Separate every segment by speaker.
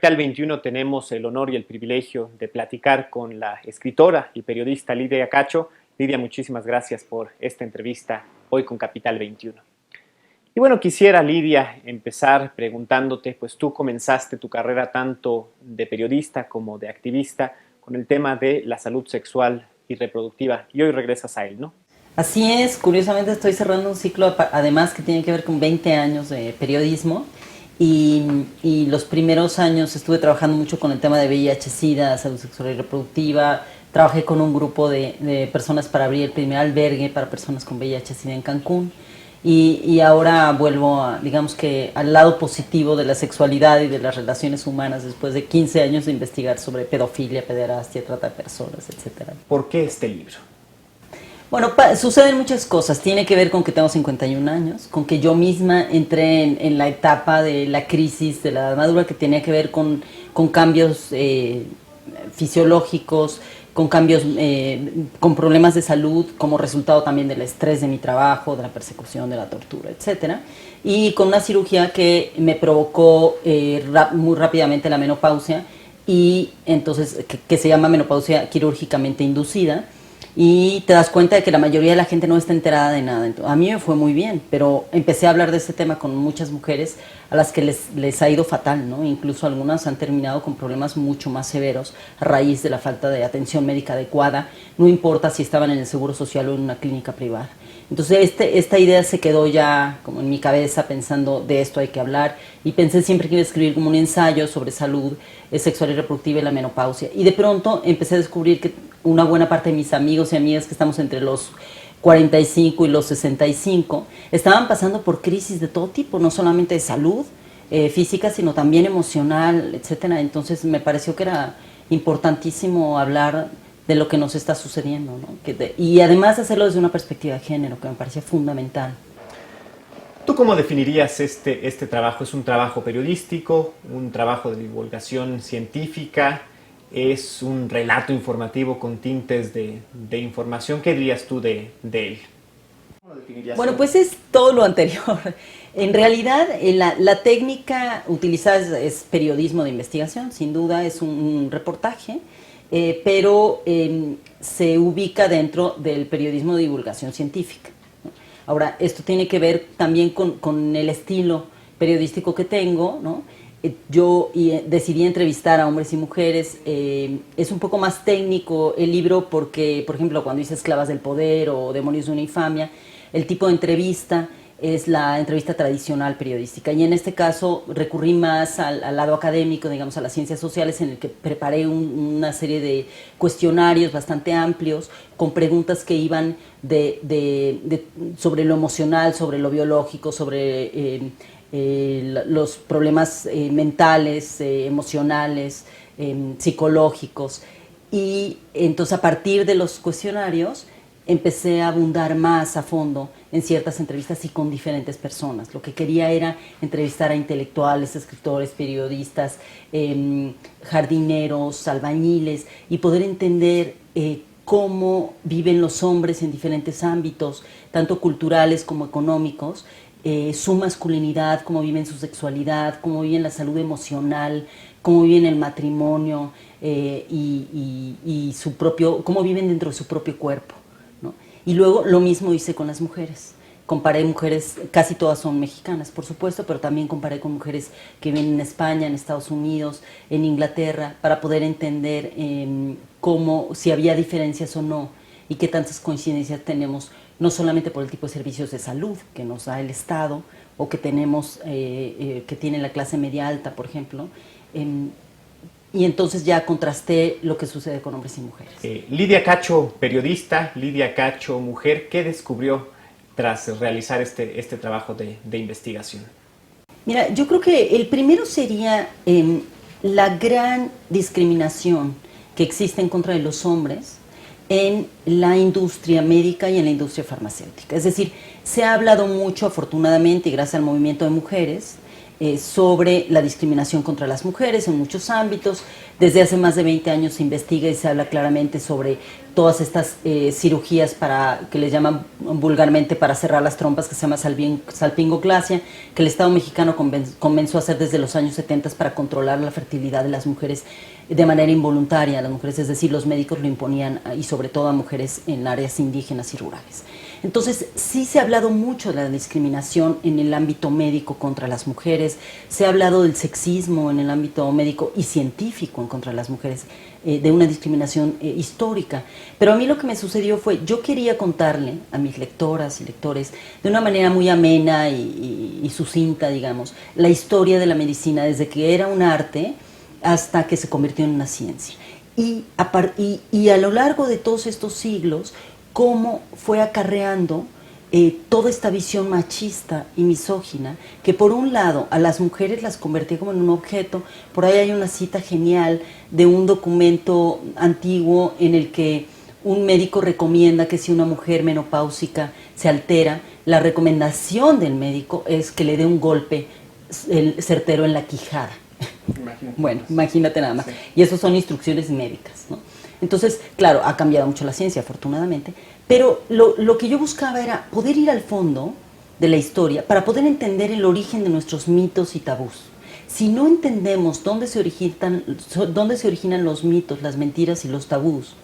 Speaker 1: Capital 21 tenemos el honor y el privilegio de platicar con la escritora y periodista Lidia Cacho. Lidia, muchísimas gracias por esta entrevista hoy con Capital 21. Y bueno, quisiera, Lidia, empezar preguntándote, pues tú comenzaste tu carrera tanto de periodista como de activista con el tema de la salud sexual y reproductiva, y hoy regresas a él, ¿no?
Speaker 2: Así es, curiosamente estoy cerrando un ciclo, además que tiene que ver con 20 años de periodismo y los primeros años estuve trabajando mucho con el tema de VIH-Sida, salud sexual y reproductiva. Trabajé con un grupo de personas para abrir el primer albergue para personas con VIH-Sida en Cancún y ahora vuelvo, digamos que al lado positivo de la sexualidad y de las relaciones humanas después de 15 años de investigar sobre pedofilia, pederastia, trata de personas, etcétera.
Speaker 1: ¿Por qué este libro?
Speaker 2: Bueno, suceden muchas cosas. Tiene que ver con que tengo 51 años, con que yo misma entré en la etapa de la crisis de la edad madura, que tenía que ver con cambios fisiológicos, con cambios, con problemas de salud, como resultado también del estrés de mi trabajo, de la persecución, de la tortura, etcétera. Y con una cirugía que me provocó muy rápidamente la menopausia, y entonces que se llama menopausia quirúrgicamente inducida. Y te das cuenta de que la mayoría de la gente no está enterada de nada. Entonces, a mí me fue muy bien, pero empecé a hablar de este tema con muchas mujeres a las que les ha ido fatal, ¿no? Incluso algunas han terminado con problemas mucho más severos a raíz de la falta de atención médica adecuada, no importa si estaban en el Seguro Social o en una clínica privada. Entonces esta idea se quedó ya como en mi cabeza, pensando de esto hay que hablar, y pensé siempre que iba a escribir como un ensayo sobre salud sexual y reproductiva y la menopausia. Y de pronto empecé a descubrir que una buena parte de mis amigos y amigas que estamos entre los 45 y los 65 estaban pasando por crisis de todo tipo, no solamente de salud física, sino también emocional, etcétera. Entonces me pareció que era importantísimo hablar de lo que nos está sucediendo, ¿no? Y además hacerlo desde una perspectiva de género, que me parecía fundamental.
Speaker 1: ¿Tú cómo definirías este trabajo? ¿Es un trabajo periodístico, un trabajo de divulgación científica? ¿Es un relato informativo con tintes de información? ¿Qué dirías tú de él?
Speaker 2: Bueno, pues es todo lo anterior. En realidad, la técnica utilizada es periodismo de investigación, sin duda es un reportaje, pero se ubica dentro del periodismo de divulgación científica, ¿no? Ahora, esto tiene que ver también con el estilo periodístico que tengo, ¿no? Yo decidí entrevistar a hombres y mujeres. Es un poco más técnico el libro porque, por ejemplo, cuando hice Esclavas del Poder o Demonios de una Infamia, el tipo de entrevista es la entrevista tradicional periodística, y en este caso recurrí más al lado académico, digamos, a las ciencias sociales, en el que preparé una serie de cuestionarios bastante amplios con preguntas que iban sobre lo emocional, sobre lo biológico, sobre los problemas mentales, emocionales, psicológicos. Y entonces, a partir de los cuestionarios, empecé a abundar más a fondo en ciertas entrevistas y con diferentes personas. Lo que quería era entrevistar a intelectuales, escritores, periodistas, jardineros, albañiles, y poder entender cómo viven los hombres en diferentes ámbitos, tanto culturales como económicos, su masculinidad, cómo viven su sexualidad, cómo viven la salud emocional, cómo viven el matrimonio y cómo viven dentro de su propio cuerpo, ¿no? Y luego lo mismo hice con las mujeres. Comparé mujeres, casi todas son mexicanas, por supuesto, pero también comparé con mujeres que viven en España, en Estados Unidos, en Inglaterra, para poder entender si había diferencias o no, y qué tantas coincidencias tenemos, no solamente por el tipo de servicios de salud que nos da el Estado, o que tenemos, que tiene la clase media alta, por ejemplo, y entonces ya contrasté lo que sucede con hombres y mujeres.
Speaker 1: Lidia Cacho, periodista, Lidia Cacho, mujer, ¿qué descubrió tras realizar este trabajo de investigación?
Speaker 2: Mira, yo creo que el primero sería la gran discriminación que existe en contra de los hombres en la industria médica y en la industria farmacéutica. Es decir, se ha hablado mucho, afortunadamente, y gracias al movimiento de mujeres, sobre la discriminación contra las mujeres en muchos ámbitos. Desde hace más de 20 años se investiga y se habla claramente sobre todas estas cirugías que les llaman vulgarmente para cerrar las trompas, que se llama salpingoclasia, que el Estado mexicano comenzó a hacer desde los años 70 para controlar la fertilidad de las mujeres de manera involuntaria a las mujeres, es decir, los médicos lo imponían y sobre todo a mujeres en áreas indígenas y rurales. Entonces, sí se ha hablado mucho de la discriminación en el ámbito médico contra las mujeres, se ha hablado del sexismo en el ámbito médico y científico en contra de las mujeres, de una discriminación histórica. Pero a mí lo que me sucedió fue, yo quería contarle a mis lectoras y lectores, de una manera muy amena y sucinta, digamos, la historia de la medicina desde que era un arte hasta que se convirtió en una ciencia. Y a lo largo de todos estos siglos, cómo fue acarreando toda esta visión machista y misógina, que por un lado a las mujeres las convertía como en un objeto. Por ahí hay una cita genial de un documento antiguo en el que un médico recomienda que si una mujer menopáusica se altera, la recomendación del médico es que le dé un golpe certero en la quijada. Bueno, imagínate nada más. Sí. Y eso son instrucciones médicas, ¿no? Entonces, claro, ha cambiado mucho la ciencia, afortunadamente, pero lo que yo buscaba era poder ir al fondo de la historia para poder entender el origen de nuestros mitos y tabús. Si no entendemos dónde se originan los mitos, las mentiras y los tabús,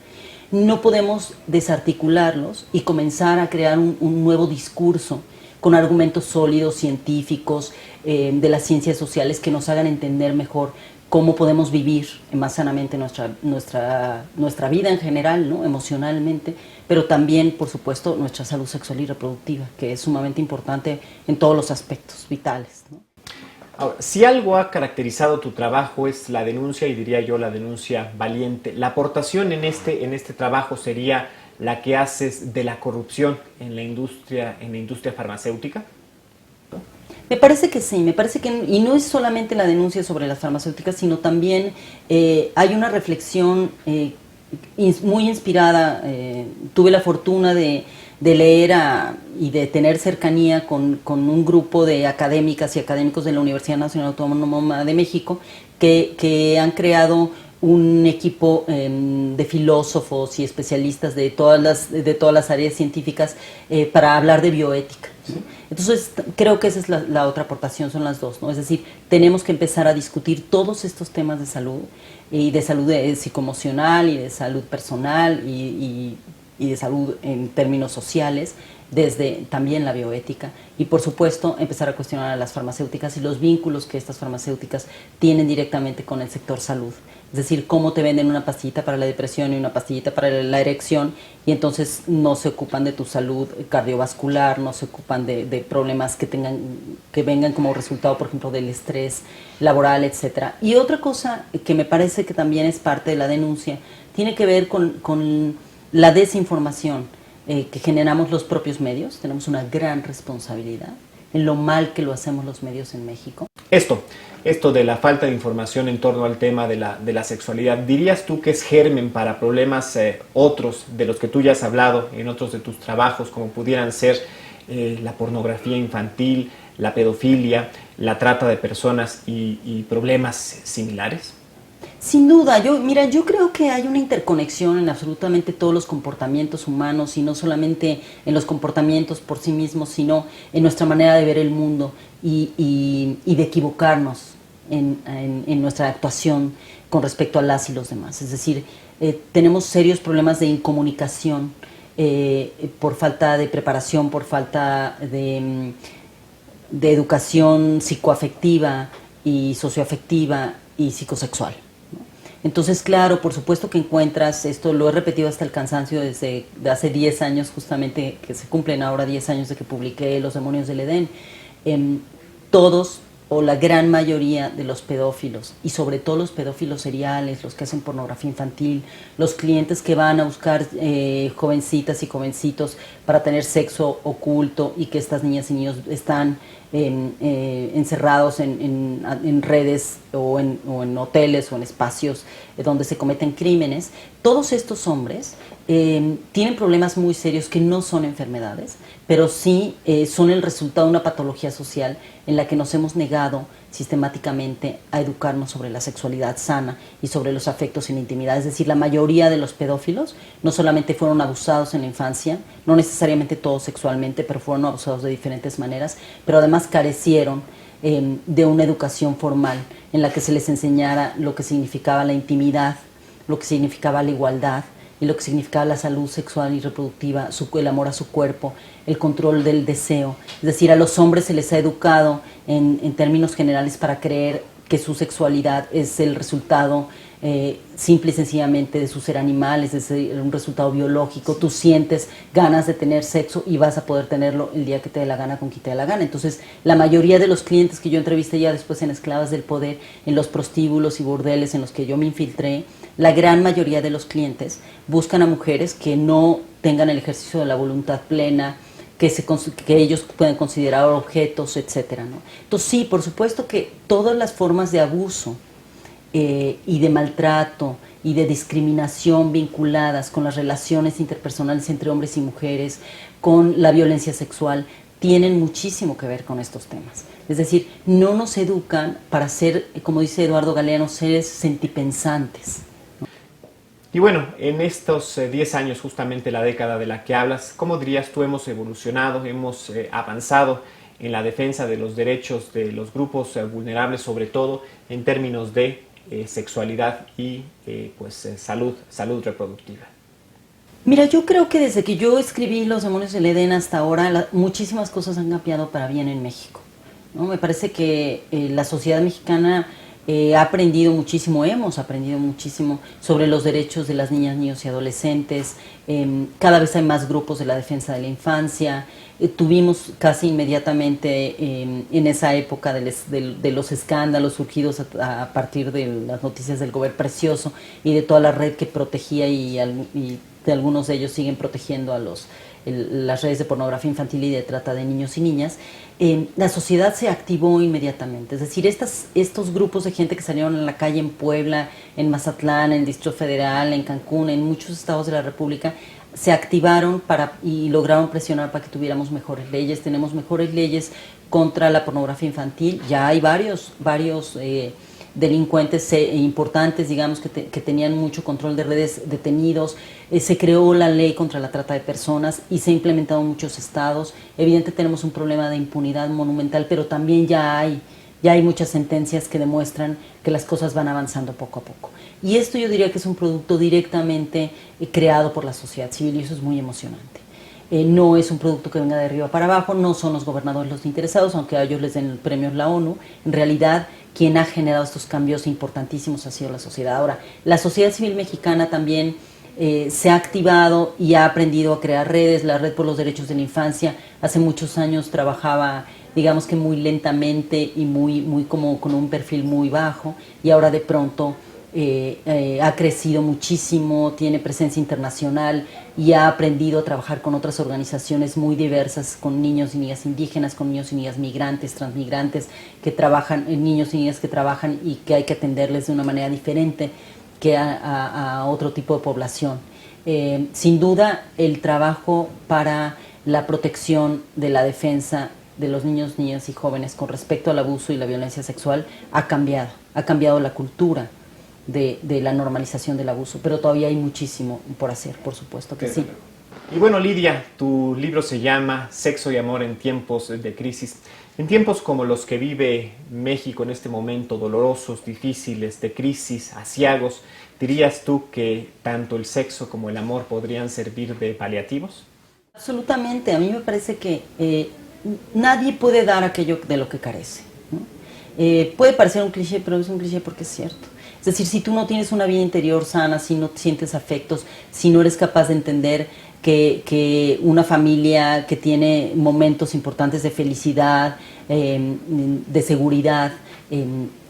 Speaker 2: no podemos desarticularlos y comenzar a crear un nuevo discurso con argumentos sólidos, científicos, de las ciencias sociales que nos hagan entender mejor cómo podemos vivir más sanamente nuestra vida en general, ¿no? Emocionalmente, pero también, por supuesto, nuestra salud sexual y reproductiva, que es sumamente importante en todos los aspectos vitales, ¿no?
Speaker 1: Ahora, si algo ha caracterizado tu trabajo es la denuncia, y diría yo la denuncia valiente, la aportación en este trabajo sería la que haces de la corrupción en la industria farmacéutica.
Speaker 2: Me parece que sí, me parece que, y no es solamente la denuncia sobre las farmacéuticas, sino también hay una reflexión muy inspirada. Tuve la fortuna de leer y de tener cercanía con un grupo de académicas y académicos de la Universidad Nacional Autónoma de México que han creado un equipo de filósofos y especialistas de todas las áreas científicas para hablar de bioética, ¿no? Entonces, creo que esa es la otra aportación, son las dos, ¿no? Es decir, tenemos que empezar a discutir todos estos temas de salud, y de salud psicoemocional, y de salud personal, y de salud en términos sociales, desde también la bioética, y por supuesto empezar a cuestionar a las farmacéuticas y los vínculos que estas farmacéuticas tienen directamente con el sector salud. Es decir, cómo te venden una pastillita para la depresión y una pastillita para la erección, y entonces no se ocupan de tu salud cardiovascular, no se ocupan de problemas que vengan como resultado, por ejemplo, del estrés laboral, etcétera. Y otra cosa que me parece que también es parte de la denuncia tiene que ver con la desinformación que generamos los propios medios. Tenemos una gran responsabilidad en lo mal que lo hacemos los medios en México.
Speaker 1: Esto de la falta de información en torno al tema de la sexualidad, ¿dirías tú que es germen para problemas otros de los que tú ya has hablado en otros de tus trabajos, como pudieran ser la pornografía infantil, la pedofilia, la trata de personas y problemas similares?
Speaker 2: Sin duda, yo creo que hay una interconexión en absolutamente todos los comportamientos humanos, y no solamente en los comportamientos por sí mismos, sino en nuestra manera de ver el mundo y de equivocarnos en nuestra actuación con respecto a las y los demás. Es decir, tenemos serios problemas de incomunicación por falta de preparación, por falta de educación psicoafectiva y socioafectiva y psicosexual. Entonces, claro, por supuesto que encuentras, esto lo he repetido hasta el cansancio desde hace 10 años, justamente, que se cumplen ahora 10 años de que publiqué Los demonios del Edén. Todos o la gran mayoría de los pedófilos, y sobre todo los pedófilos seriales, los que hacen pornografía infantil, los clientes que van a buscar jovencitas y jovencitos para tener sexo oculto, y que estas niñas y niños están encerrados en redes o en hoteles o en espacios donde se cometen crímenes. Todos estos hombres tienen problemas muy serios que no son enfermedades, pero sí son el resultado de una patología social en la que nos hemos negado negado sistemáticamente a educarnos sobre la sexualidad sana y sobre los afectos en la intimidad. Es decir, la mayoría de los pedófilos no solamente fueron abusados en la infancia, no necesariamente todos sexualmente, pero fueron abusados de diferentes maneras, pero además carecieron de una educación formal en la que se les enseñara lo que significaba la intimidad, lo que significaba la igualdad y lo que significaba la salud sexual y reproductiva, el amor a su cuerpo, el control del deseo. Es decir, a los hombres se les ha educado en términos generales para creer que su sexualidad es el resultado simple y sencillamente de su ser animal, es decir, un resultado biológico. Tú sientes ganas de tener sexo y vas a poder tenerlo el día que te dé la gana con quien te dé la gana. Entonces, la mayoría de los clientes que yo entrevisté ya después en Esclavas del Poder, en los prostíbulos y bordeles en los que yo me infiltré, la gran mayoría de los clientes buscan a mujeres que no tengan el ejercicio de la voluntad plena, que ellos pueden considerar objetos, etcétera, ¿no? Entonces sí, por supuesto que todas las formas de abuso y de maltrato y de discriminación vinculadas con las relaciones interpersonales entre hombres y mujeres, con la violencia sexual, tienen muchísimo que ver con estos temas. Es decir, no nos educan para ser, como dice Eduardo Galeano, seres sentipensantes.
Speaker 1: Y bueno, en estos 10 años, justamente la década de la que hablas, ¿cómo dirías tú hemos evolucionado, hemos avanzado en la defensa de los derechos de los grupos vulnerables, sobre todo en términos de sexualidad y salud reproductiva?
Speaker 2: Mira, yo creo que desde que yo escribí Los demonios del Edén hasta ahora, muchísimas cosas han cambiado para bien en México, ¿no? Me parece que la sociedad mexicana ha aprendido muchísimo, hemos aprendido muchísimo sobre los derechos de las niñas, niños y adolescentes. Cada vez hay más grupos de la defensa de la infancia. Tuvimos casi inmediatamente en esa época de los escándalos surgidos a partir de las noticias del Gober Precioso y de toda la red que protegía y de algunos de ellos siguen protegiendo a las redes de pornografía infantil y de trata de niños y niñas. La sociedad se activó inmediatamente. Es decir, estos grupos de gente que salieron a la calle en Puebla, en Mazatlán, en el Distrito Federal, en Cancún, en muchos estados de la República, se activaron y lograron presionar para que tuviéramos mejores leyes. Tenemos mejores leyes contra la pornografía infantil. Ya hay varios delincuentes importantes, digamos, que tenían mucho control de redes, detenidos. Se creó la ley contra la trata de personas y se ha implementado en muchos estados. Evidentemente tenemos un problema de impunidad monumental, pero también ya hay muchas sentencias que demuestran que las cosas van avanzando poco a poco. Y esto yo diría que es un producto directamente creado por la sociedad civil y eso es muy emocionante. No es un producto que venga de arriba para abajo, no son los gobernadores los interesados, aunque a ellos les den premios la ONU. En realidad, quien ha generado estos cambios importantísimos ha sido la sociedad. Ahora, la sociedad civil mexicana también se ha activado y ha aprendido a crear redes. La Red por los Derechos de la Infancia hace muchos años trabajaba, digamos que muy lentamente y muy como con un perfil muy bajo, y ahora de pronto ha crecido muchísimo, tiene presencia internacional y ha aprendido a trabajar con otras organizaciones muy diversas, con niños y niñas indígenas, con niños y niñas migrantes, transmigrantes, que trabajan, niños y niñas que trabajan y que hay que atenderles de una manera diferente que a otro tipo de población. Sin duda, el trabajo para la protección de la defensa de los niños, niñas y jóvenes con respecto al abuso y la violencia sexual ha cambiado la cultura de la normalización del abuso, pero todavía hay muchísimo por hacer, por supuesto que sí.
Speaker 1: Y bueno, Lidia, tu libro se llama Sexo y amor en tiempos de crisis. En tiempos como los que vive México en este momento, dolorosos, difíciles, de crisis, aciagos, ¿dirías tú que tanto el sexo como el amor podrían servir de paliativos?
Speaker 2: Absolutamente. A mí me parece que nadie puede dar aquello de lo que carece, ¿no? Puede parecer un cliché, pero es un cliché porque es cierto. Es decir, si tú no tienes una vida interior sana, si no sientes afectos, si no eres capaz de entender que una familia que tiene momentos importantes de felicidad, de seguridad,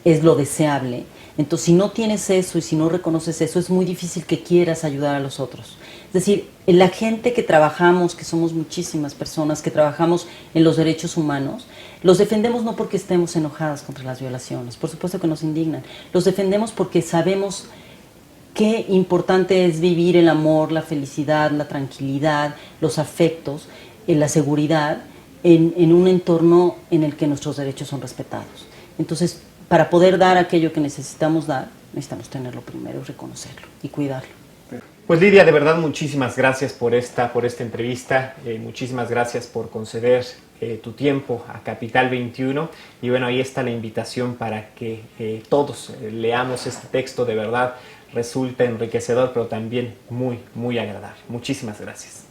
Speaker 2: es lo deseable. Entonces, si no tienes eso y si no reconoces eso, es muy difícil que quieras ayudar a los otros. Es decir, la gente que trabajamos, que somos muchísimas personas, que trabajamos en los derechos humanos, los defendemos no porque estemos enojadas contra las violaciones, por supuesto que nos indignan, los defendemos porque sabemos qué importante es vivir el amor, la felicidad, la tranquilidad, los afectos, la seguridad en un entorno en el que nuestros derechos son respetados. Entonces, para poder dar aquello que necesitamos dar, necesitamos tenerlo primero, reconocerlo y cuidarlo.
Speaker 1: Pues Lidia, de verdad muchísimas gracias por esta entrevista, muchísimas gracias por conceder tu tiempo a Capital 21 y bueno, ahí está la invitación para que todos leamos este texto, de verdad resulta enriquecedor pero también muy, muy agradable. Muchísimas gracias.